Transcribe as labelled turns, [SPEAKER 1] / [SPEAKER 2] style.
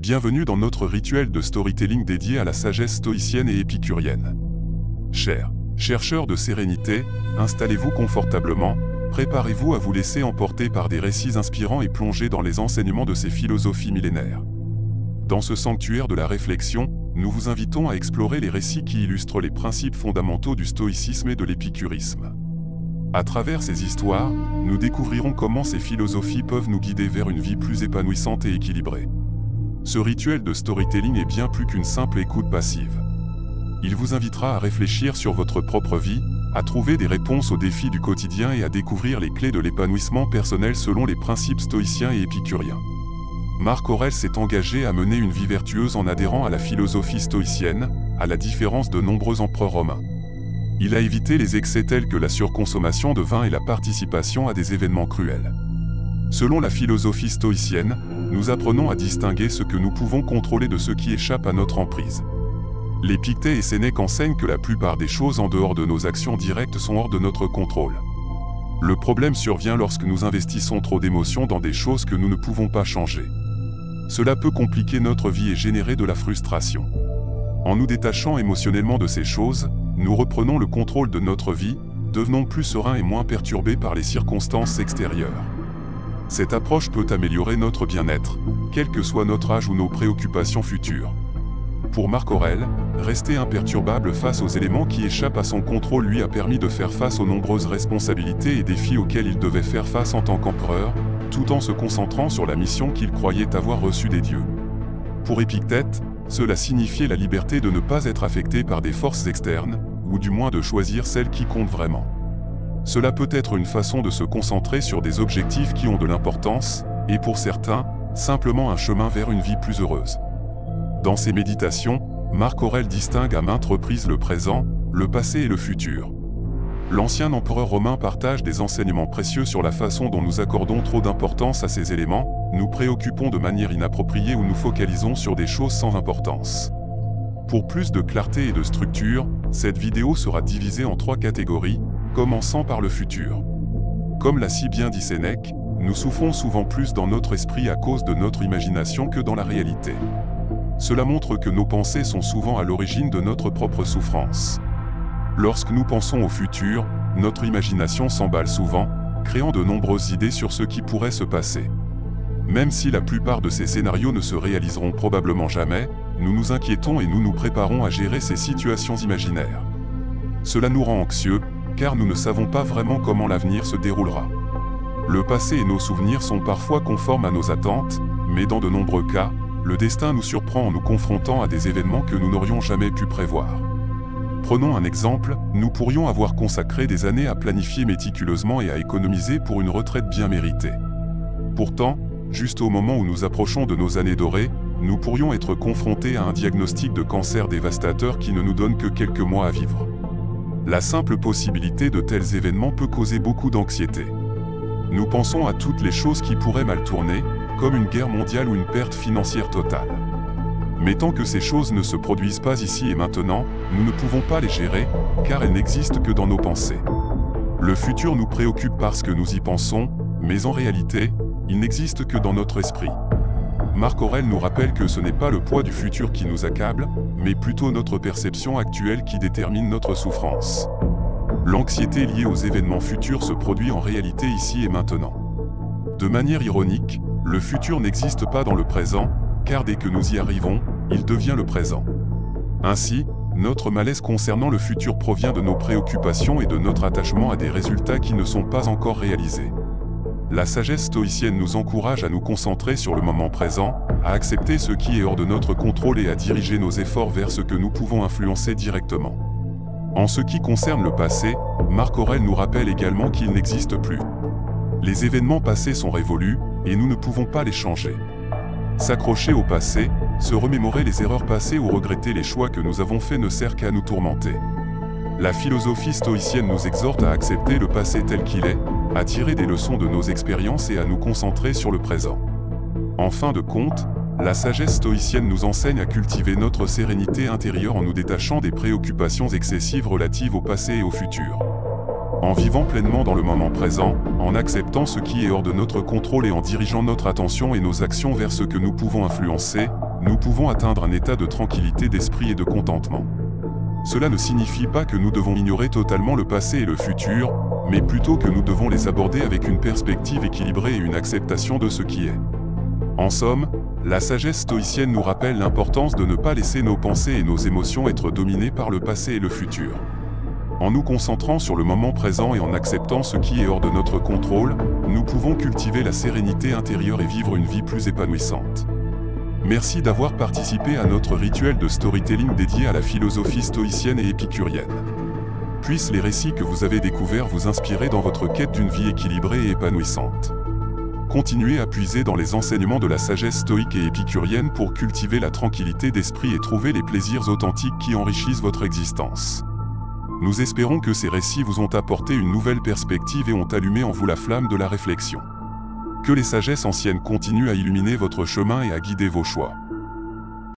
[SPEAKER 1] Bienvenue dans notre rituel de storytelling dédié à la sagesse stoïcienne et épicurienne. Chers chercheurs de sérénité, installez-vous confortablement, préparez-vous à vous laisser emporter par des récits inspirants et plonger dans les enseignements de ces philosophies millénaires. Dans ce sanctuaire de la réflexion, nous vous invitons à explorer les récits qui illustrent les principes fondamentaux du stoïcisme et de l'épicurisme. À travers ces histoires, nous découvrirons comment ces philosophies peuvent nous guider vers une vie plus épanouissante et équilibrée. Ce rituel de storytelling est bien plus qu'une simple écoute passive. Il vous invitera à réfléchir sur votre propre vie, à trouver des réponses aux défis du quotidien et à découvrir les clés de l'épanouissement personnel selon les principes stoïciens et épicuriens. Marc Aurèle s'est engagé à mener une vie vertueuse en adhérant à la philosophie stoïcienne, à la différence de nombreux empereurs romains. Il a évité les excès tels que la surconsommation de vin et la participation à des événements cruels. Selon la philosophie stoïcienne, nous apprenons à distinguer ce que nous pouvons contrôler de ce qui échappe à notre emprise. L'Épictète et Sénèque enseignent que la plupart des choses en dehors de nos actions directes sont hors de notre contrôle. Le problème survient lorsque nous investissons trop d'émotions dans des choses que nous ne pouvons pas changer. Cela peut compliquer notre vie et générer de la frustration. En nous détachant émotionnellement de ces choses, nous reprenons le contrôle de notre vie, devenons plus sereins et moins perturbés par les circonstances extérieures. Cette approche peut améliorer notre bien-être, quel que soit notre âge ou nos préoccupations futures. Pour Marc Aurèle, rester imperturbable face aux éléments qui échappent à son contrôle lui a permis de faire face aux nombreuses responsabilités et défis auxquels il devait faire face en tant qu'empereur, tout en se concentrant sur la mission qu'il croyait avoir reçue des dieux. Pour Épictète, cela signifiait la liberté de ne pas être affecté par des forces externes, ou du moins de choisir celles qui comptent vraiment. Cela peut être une façon de se concentrer sur des objectifs qui ont de l'importance, et pour certains, simplement un chemin vers une vie plus heureuse. Dans ses méditations, Marc Aurèle distingue à maintes reprises le présent, le passé et le futur. L'ancien empereur romain partage des enseignements précieux sur la façon dont nous accordons trop d'importance à ces éléments, nous préoccupons de manière inappropriée ou nous focalisons sur des choses sans importance. Pour plus de clarté et de structure, cette vidéo sera divisée en 3 catégories, commençant par le futur. Comme l'a si bien dit Sénèque, nous souffrons souvent plus dans notre esprit à cause de notre imagination que dans la réalité. Cela montre que nos pensées sont souvent à l'origine de notre propre souffrance. Lorsque nous pensons au futur, notre imagination s'emballe souvent, créant de nombreuses idées sur ce qui pourrait se passer. Même si la plupart de ces scénarios ne se réaliseront probablement jamais, nous nous inquiétons et nous nous préparons à gérer ces situations imaginaires. Cela nous rend anxieux, car nous ne savons pas vraiment comment l'avenir se déroulera. Le passé et nos souvenirs sont parfois conformes à nos attentes, mais dans de nombreux cas, le destin nous surprend en nous confrontant à des événements que nous n'aurions jamais pu prévoir. Prenons un exemple, nous pourrions avoir consacré des années à planifier méticuleusement et à économiser pour une retraite bien méritée. Pourtant, juste au moment où nous approchons de nos années dorées, nous pourrions être confrontés à un diagnostic de cancer dévastateur qui ne nous donne que quelques mois à vivre. La simple possibilité de tels événements peut causer beaucoup d'anxiété. Nous pensons à toutes les choses qui pourraient mal tourner, comme une guerre mondiale ou une perte financière totale. Mais tant que ces choses ne se produisent pas ici et maintenant, nous ne pouvons pas les gérer, car elles n'existent que dans nos pensées. Le futur nous préoccupe parce que nous y pensons, mais en réalité, il n'existe que dans notre esprit. Marc Aurèle nous rappelle que ce n'est pas le poids du futur qui nous accable, mais plutôt notre perception actuelle qui détermine notre souffrance. L'anxiété liée aux événements futurs se produit en réalité ici et maintenant. De manière ironique, le futur n'existe pas dans le présent, car dès que nous y arrivons, il devient le présent. Ainsi, notre malaise concernant le futur provient de nos préoccupations et de notre attachement à des résultats qui ne sont pas encore réalisés. La sagesse stoïcienne nous encourage à nous concentrer sur le moment présent, à accepter ce qui est hors de notre contrôle et à diriger nos efforts vers ce que nous pouvons influencer directement. En ce qui concerne le passé, Marc Aurèle nous rappelle également qu'il n'existe plus. Les événements passés sont révolus, et nous ne pouvons pas les changer. S'accrocher au passé, se remémorer les erreurs passées ou regretter les choix que nous avons faits ne sert qu'à nous tourmenter. La philosophie stoïcienne nous exhorte à accepter le passé tel qu'il est, à tirer des leçons de nos expériences et à nous concentrer sur le présent. En fin de compte, la sagesse stoïcienne nous enseigne à cultiver notre sérénité intérieure en nous détachant des préoccupations excessives relatives au passé et au futur. En vivant pleinement dans le moment présent, en acceptant ce qui est hors de notre contrôle et en dirigeant notre attention et nos actions vers ce que nous pouvons influencer, nous pouvons atteindre un état de tranquillité d'esprit et de contentement. Cela ne signifie pas que nous devons ignorer totalement le passé et le futur, mais plutôt que nous devons les aborder avec une perspective équilibrée et une acceptation de ce qui est. En somme, la sagesse stoïcienne nous rappelle l'importance de ne pas laisser nos pensées et nos émotions être dominées par le passé et le futur. En nous concentrant sur le moment présent et en acceptant ce qui est hors de notre contrôle, nous pouvons cultiver la sérénité intérieure et vivre une vie plus épanouissante. Merci d'avoir participé à notre rituel de storytelling dédié à la philosophie stoïcienne et épicurienne. Puissent les récits que vous avez découverts vous inspirer dans votre quête d'une vie équilibrée et épanouissante. Continuez à puiser dans les enseignements de la sagesse stoïque et épicurienne pour cultiver la tranquillité d'esprit et trouver les plaisirs authentiques qui enrichissent votre existence. Nous espérons que ces récits vous ont apporté une nouvelle perspective et ont allumé en vous la flamme de la réflexion. Que les sagesses anciennes continuent à illuminer votre chemin et à guider vos choix.